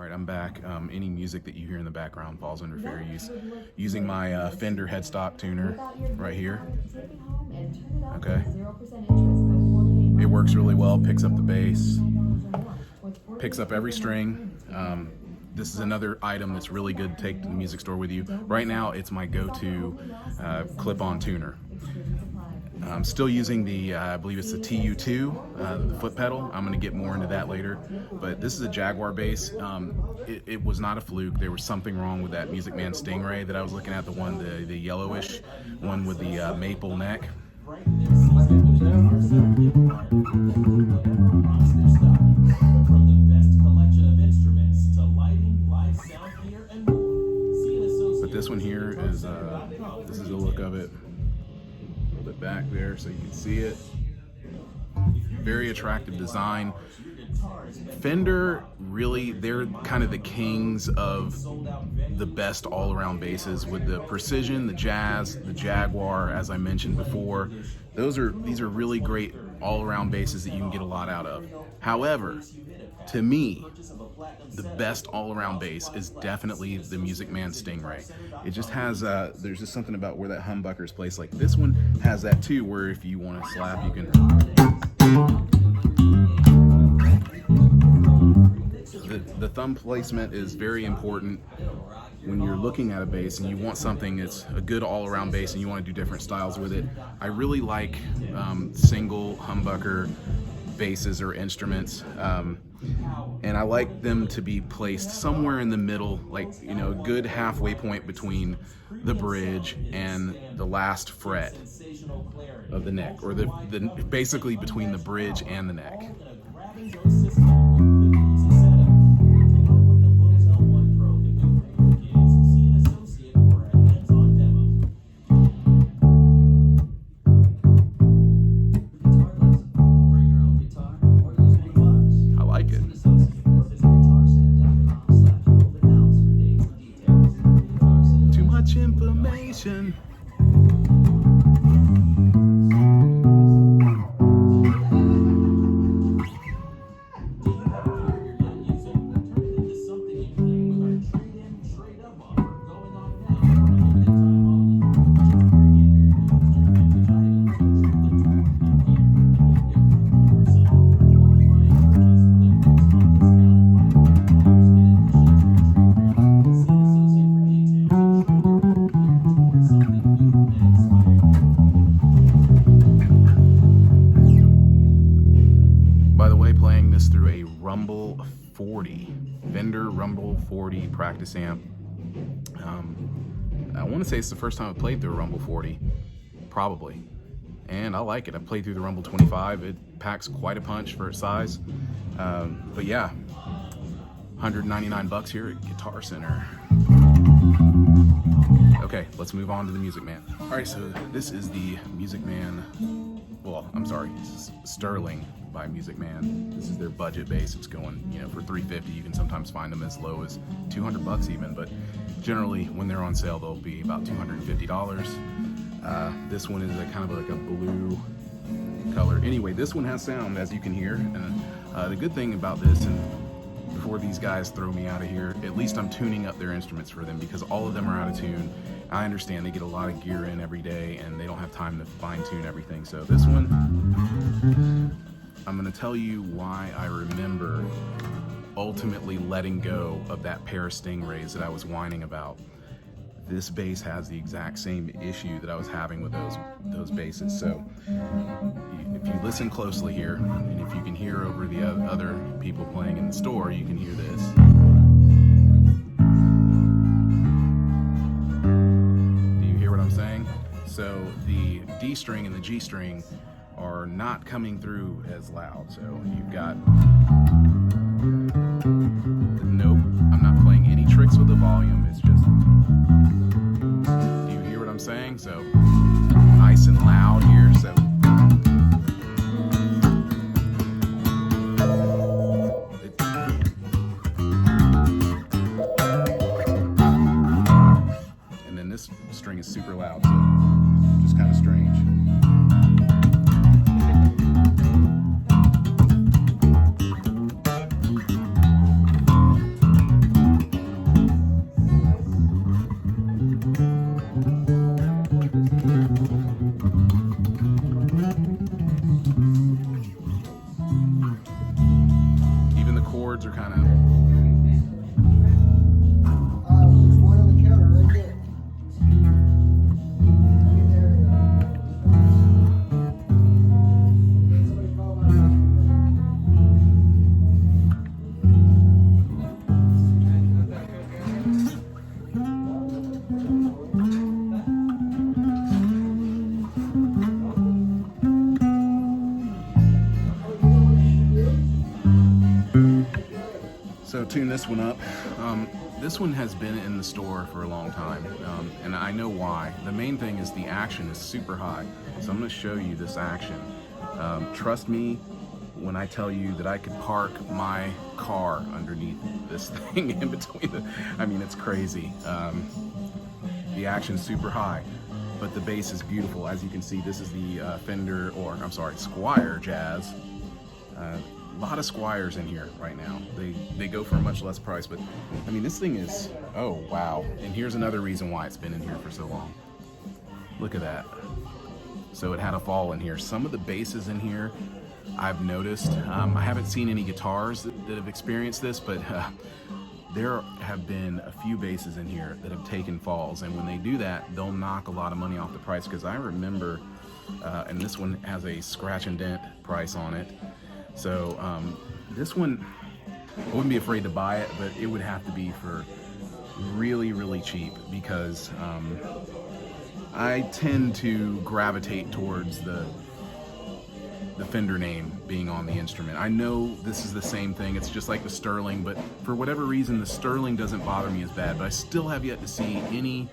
All right, I'm back. Any music that you hear in the background falls under fair use. Using my Fender headstock tuner right here. Okay. It works really well, picks up the bass, picks up every string. This is another item that's really good to take to the music store with you. Right now, it's my go-to clip-on tuner. I'm still using the, I believe it's the TU2, the foot pedal. I'm going to get more into that later. But this is a Jaguar bass. It was not a fluke. There was something wrong with that Music Man Stingray that I was looking at, the yellowish one with the maple neck. But this one here is, this is the look of it. It back there so you can see it. Very attractive design. Fender, really, they're kind of the kings of the best all-around basses with the Precision, the Jazz, the Jaguar, as I mentioned before. These are really great all-around basses that you can get a lot out of. However, to me, the best all-around bass is definitely the Music Man Stingray. It just has, there's just something about where that humbucker is placed. Like this one has that too, where if you want to slap, you can. The thumb placement is very important when you're looking at a bass and you want something that's a good all-around bass and you want to do different styles with it. I really like single humbucker basses or instruments, and I like them to be placed somewhere in the middle, like, you know, a good halfway point between the bridge and the last fret of the neck, or the basically between the bridge and the neck. Information. Through a Rumble 40, Fender Rumble 40 practice amp. I want to say it's the first time I played through a Rumble 40, probably, and I like it. I played through the Rumble 25. It packs quite a punch for its size. But yeah, $199 here at Guitar Center. Okay, let's move on to the Music Man. All right, so this is the Music Man. Well, I'm sorry, this is Sterling by Music Man. This is their budget bass. It's going, you know, for $350. You can sometimes find them as low as $200 even, but generally when they're on sale, they'll be about $250. This one is a kind of like a blue color. Anyway, this one has sound, as you can hear. And the good thing about this, and before these guys throw me out of here, at least I'm tuning up their instruments for them, because all of them are out of tune. I understand they get a lot of gear in every day and they don't have time to fine tune everything. So this one, I'm going to tell you why I remember ultimately letting go of that pair of Stingrays that I was whining about. This bass has the exact same issue that I was having with those basses. So if you listen closely here, and if you can hear over the other people playing in the store, you can hear this. Do you hear what I'm saying? So the D string and the G string are not coming through as loud. So you've got nope, I'm not playing any tricks with the volume. It's just, do you hear what I'm saying? So nice and loud here. So and then this string is super loud, so just kind of strange. this one up. This one has been in the store for a long time, and I know why. The main thing is the action is super high. So I'm going to show you this action. Trust me when I tell you that I could park my car underneath this thing in between the, I mean, it's crazy. The action's super high, but the bass is beautiful. As you can see, this is the Fender, or I'm sorry, Squier Jazz. A lot of Squiers in here right now. They go for a much less price, but I mean, this thing is, oh wow. And here's another reason why it's been in here for so long. Look at that. So it had a fall in here. Some of the basses in here, I've noticed, I haven't seen any guitars that have experienced this, but there have been a few basses in here that have taken falls, and when they do that, they'll knock a lot of money off the price, because I remember, and this one has a scratch and dent price on it. So this one, I wouldn't be afraid to buy it, but it would have to be for really, really cheap, because I tend to gravitate towards the Fender name being on the instrument. I know this is the same thing, it's just like the Sterling, but for whatever reason the Sterling doesn't bother me as bad, but I still have yet to see any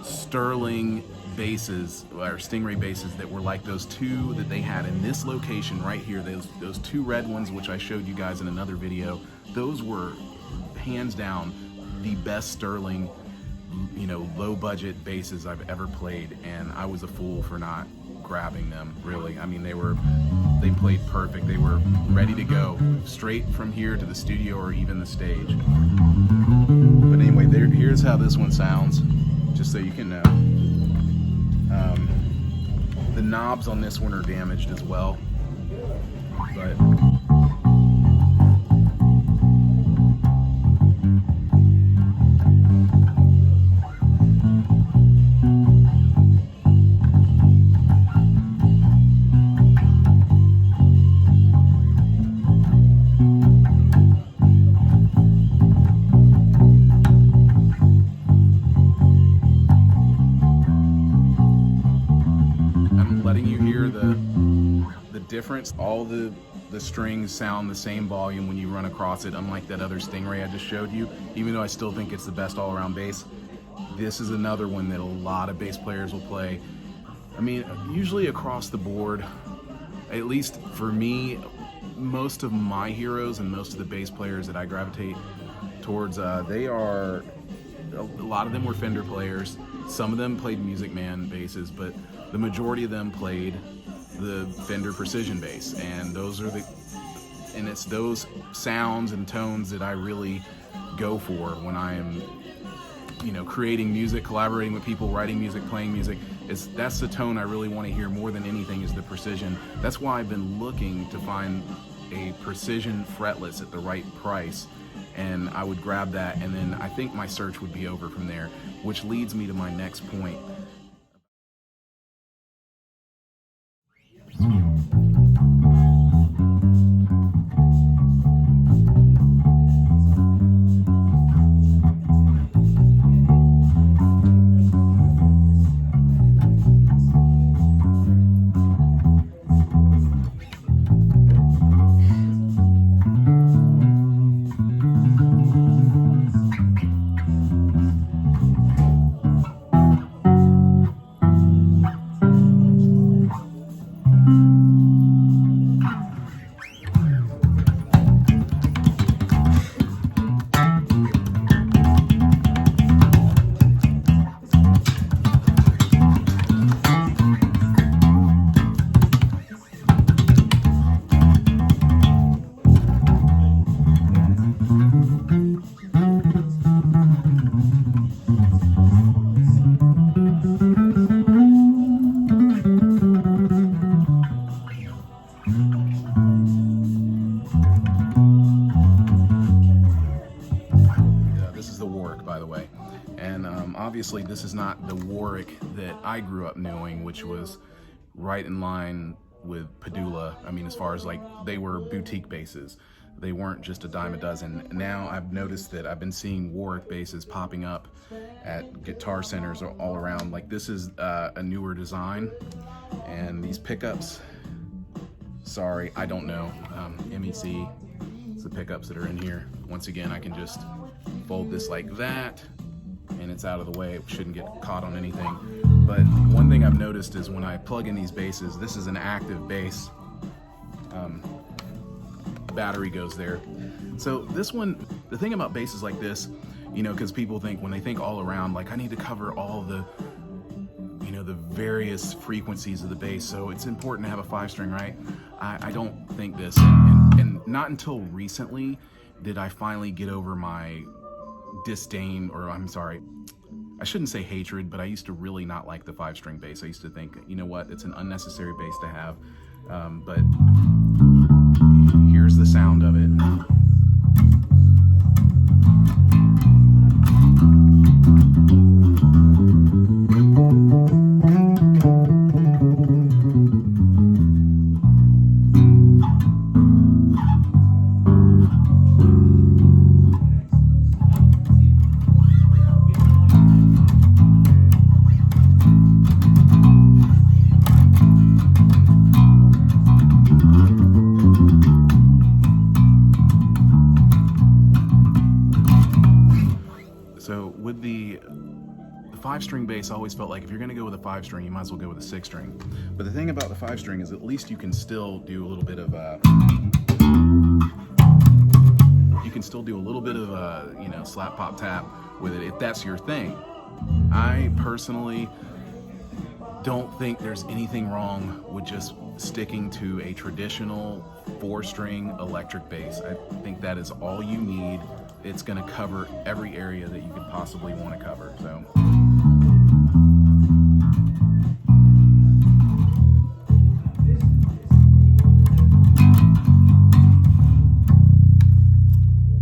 Sterling basses or Stingray basses that were like those two that they had in this location right here. Those two red ones, which I showed you guys in another video, those were hands down the best Sterling, you know, low budget basses I've ever played, and I was a fool for not grabbing them, really. I mean, they played perfect. They were ready to go straight from here to the studio or even the stage. But anyway, here's how this one sounds, just so you can know. The knobs on this one are damaged as well, but letting you hear the difference. All the strings sound the same volume when you run across it, unlike that other Stingray I just showed you. Even though I still think it's the best all-around bass, this is another one that a lot of bass players will play. I mean, usually across the board, at least for me, most of my heroes and most of the bass players that I gravitate towards, they are, a lot of them were Fender players. Some of them played Music Man basses, but the majority of them played the Fender Precision bass, and it's those sounds and tones that I really go for when I am, you know, creating music, collaborating with people, writing music, playing music. That's the tone I really want to hear more than anything, is the precision. That's why I've been looking to find a precision fretless at the right price, and I would grab that, and then I think my search would be over from there, which leads me to my next point. Obviously, this is not the Warwick that I grew up knowing, which was right in line with Padula. I mean, as far as like, they were boutique basses. They weren't just a dime a dozen. Now I've noticed that I've been seeing Warwick basses popping up at guitar centers all around. Like, this is a newer design, and these pickups, sorry, I don't know, MEC, the pickups that are in here. Once again, I can just fold this like that, and it's out of the way. It shouldn't get caught on anything. But one thing I've noticed is when I plug in these bases, this is an active base. Battery goes there. So this one, the thing about bases like this, you know, because people think, when they think all around, like I need to cover all the, you know, the various frequencies of the bass, so it's important to have a 5-string, right? I don't think this, and not until recently did I finally get over my disdain, or I'm sorry, I shouldn't say hatred, but I used to really not like the 5-string bass. I used to think, you know what, it's an unnecessary bass to have, but here's the sound of it. So with the 5-string bass, I always felt like if you're gonna go with a 5-string, you might as well go with a 6-string. But the thing about the 5-string is at least you can still do a little bit of you know, slap, pop, tap with it if that's your thing. I personally don't think there's anything wrong with just sticking to a traditional 4-string electric bass. I think that is all you need. It's going to cover every area that you could possibly want to cover. So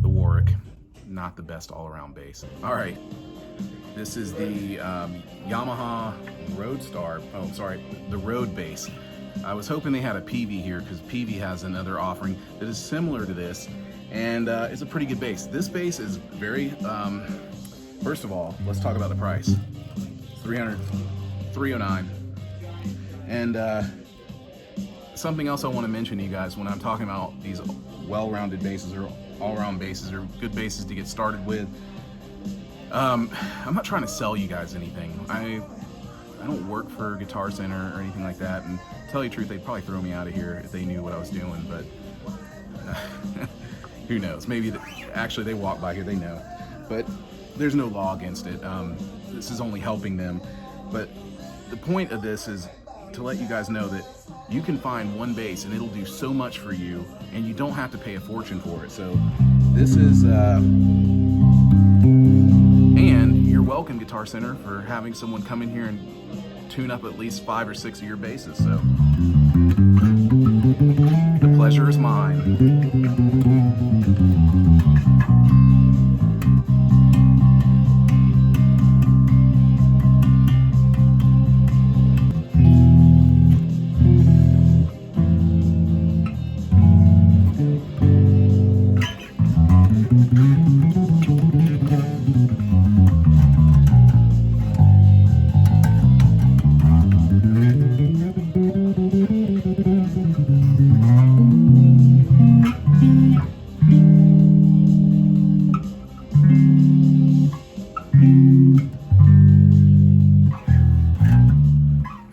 the Warwick, not the best all-around bass. All right, this is the Yamaha Roadstar. Oh, sorry, the Road bass. I was hoping they had a Peavey here because Peavey has another offering that is similar to this, and it's a pretty good bass. This bass is very, first of all, let's talk about the price. $309. And something else I want to mention to you guys when I'm talking about these well-rounded basses or all-around basses or good basses to get started with, I'm not trying to sell you guys anything. I don't work for Guitar Center or anything like that, and to tell you the truth, they'd probably throw me out of here if they knew what I was doing, but who knows? Maybe actually they walk by here, they know, but there's no law against it. This is only helping them. But the point of this is to let you guys know that you can find one bass and it'll do so much for you, and you don't have to pay a fortune for it. So this is and you're welcome, Guitar Center, for having someone come in here and tune up at least 5 or 6 of your basses. So the pleasure is mine.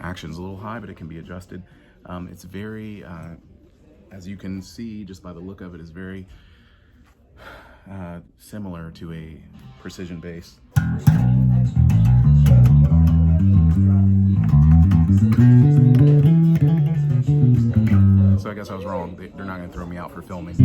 Action's a little high, but it can be adjusted. It's very, as you can see just by the look of it, is very similar to a precision bass. So I guess I was wrong. They're not going to throw me out for filming.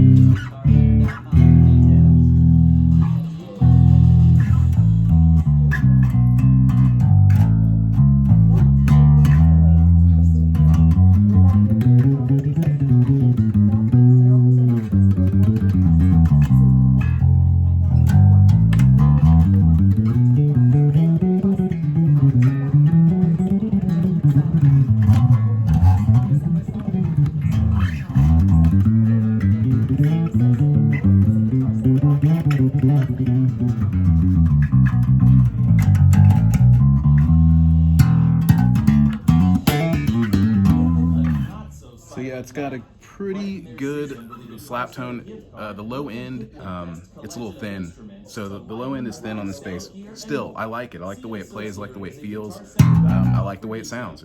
So yeah, it's got a pretty good slap tone. The low end, it's a little thin. So the low end is thin on this bass. Still, I like it. I like the way it plays, I like the way it feels. I like the way it sounds.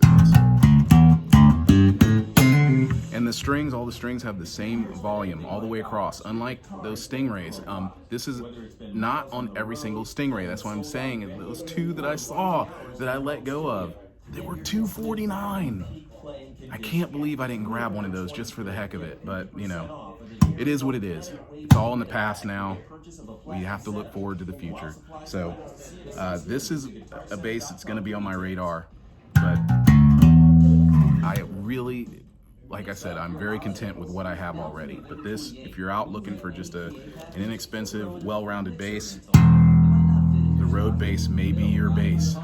And the strings, all the strings have the same volume all the way across. Unlike those Stingrays, this is not on every single Stingray. That's what I'm saying. And those two that I saw that I let go of, they were $249. I can't believe I didn't grab one of those just for the heck of it. But, you know, it is what it is. It's all in the past now. We have to look forward to the future. So this is a bass that's going to be on my radar. But I really, like I said, I'm very content with what I have already. But this, if you're out looking for just an inexpensive, well-rounded bass, the Rode bass may be your bass.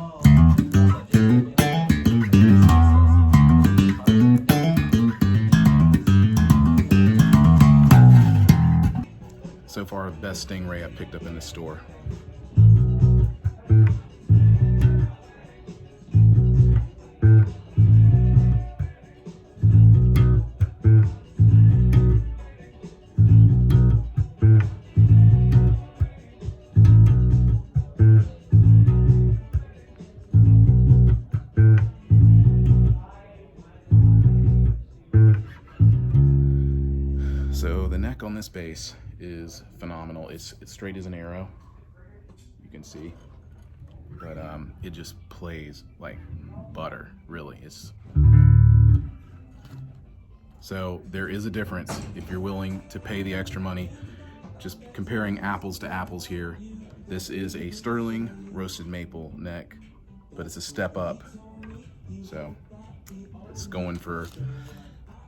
So far, the best Stingray I've picked up in the store. So the neck on this bass is phenomenal. It's straight as an arrow, you can see, but it just plays like butter, really. So there is a difference if you're willing to pay the extra money. Just comparing apples to apples here, this is a Sterling roasted maple neck, but it's a step up. So it's going for a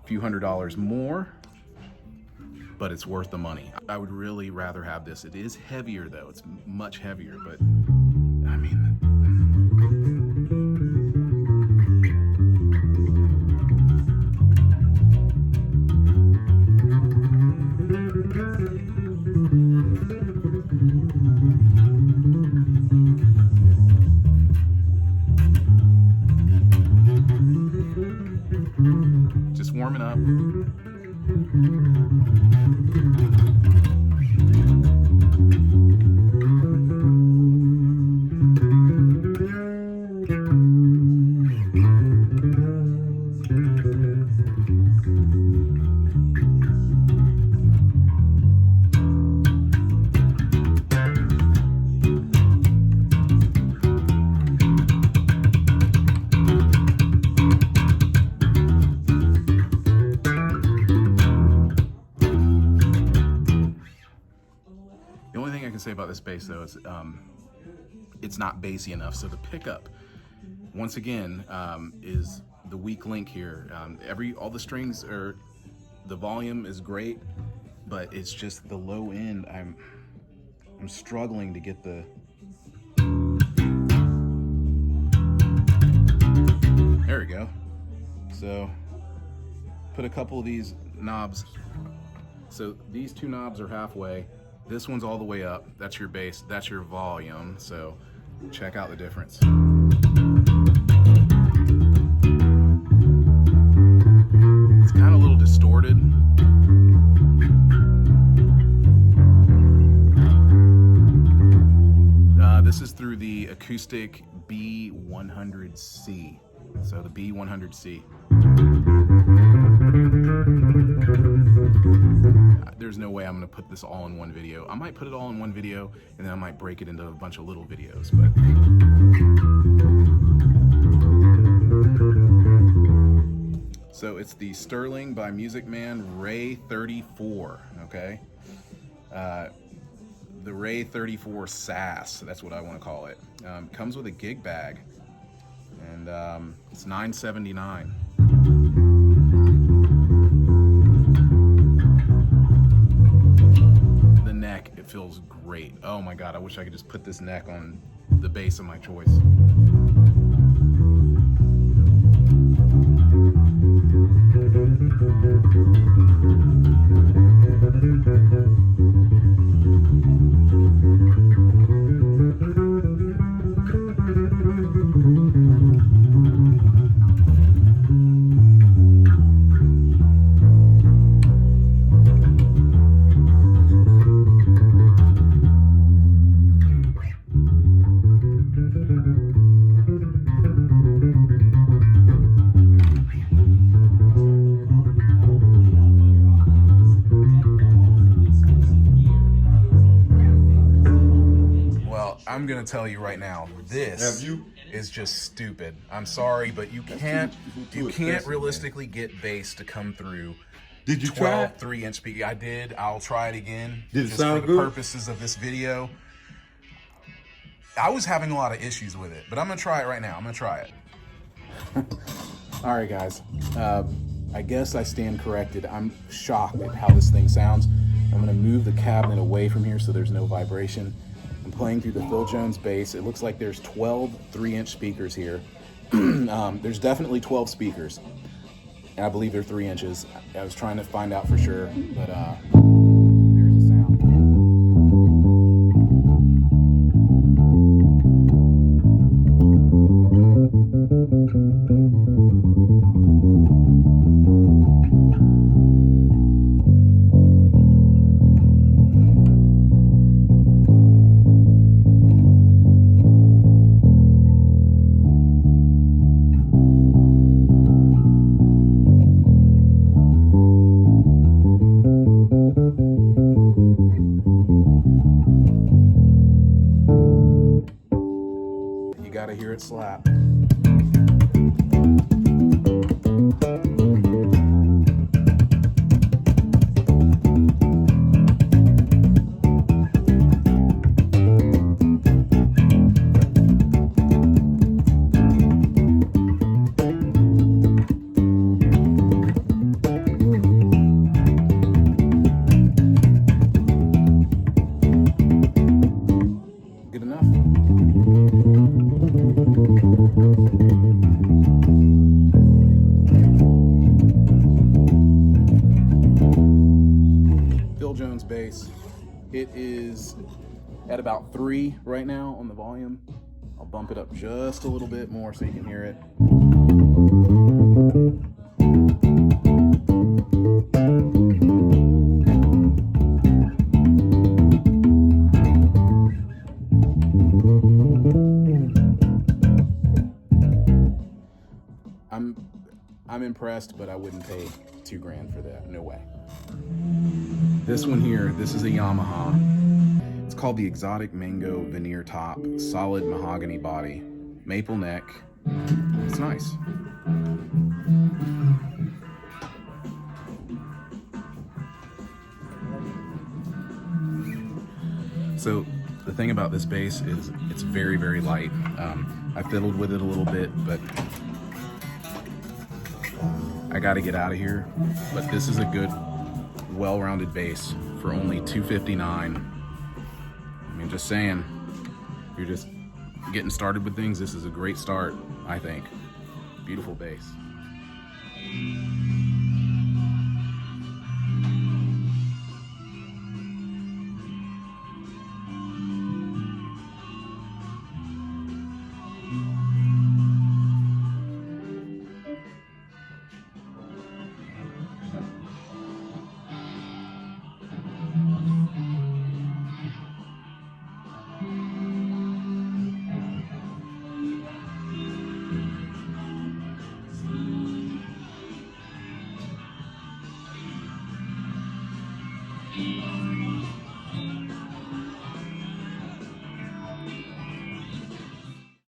few $100s more, but it's worth the money. I would really rather have this. It is heavier though, it's much heavier, but I mean, just warming up. Say about this bass though is it's not bassy enough. So the pickup, once again, is the weak link here. All the strings are, the volume is great, but it's just the low end. I'm struggling to get the. There we go. So put a couple of these knobs. So these two knobs are halfway. This one's all the way up. That's your bass, that's your volume. So check out the difference. It's kind of a little distorted. This is through the acoustic B100C. So the B100C. There's no way I'm gonna put this all in one video. I might put it all in one video and then I might break it into a bunch of little videos, but so it's the Sterling by Music Man Ray 34, okay? The Ray 34 SAS, that's what I wanna call it. Comes with a gig bag and it's $9.79. It feels great. Oh my God, I wish I could just put this neck on the bass of my choice. Well, I'm gonna tell you right now, this is just stupid. I'm sorry, but you can't realistically get bass to come through. Did you try 3-inch speaker? I did. I'll try it again. Did it just sound for the good? purposes of this video. I was having a lot of issues with it, but I'm gonna try it right now. I'm gonna try it. All right, guys. I guess I stand corrected. I'm shocked at how this thing sounds. I'm gonna move the cabinet away from here so there's no vibration. I'm playing through the Phil Jones bass. It looks like there's 12 3-inch speakers here. There's definitely 12 speakers, and I believe they're 3 inches. I was trying to find out for sure, but there's the sound. You gotta hear it slap. Good enough. Phil Jones bass. It is at about 3 right now on the volume. I'll bump it up just a little bit more so you can hear it. I'm impressed, but I wouldn't pay $2,000 for that. No way. This one here, this is a Yamaha. It's called the Exotic Mango Veneer Top, solid mahogany body, maple neck. It's nice. So the thing about this bass is it's very, very light. I fiddled with it a little bit, but I got to get out of here. But this is a good, well-rounded bass for only $259. I mean, just saying, if you're just getting started with things, this is a great start, I think. Beautiful bass.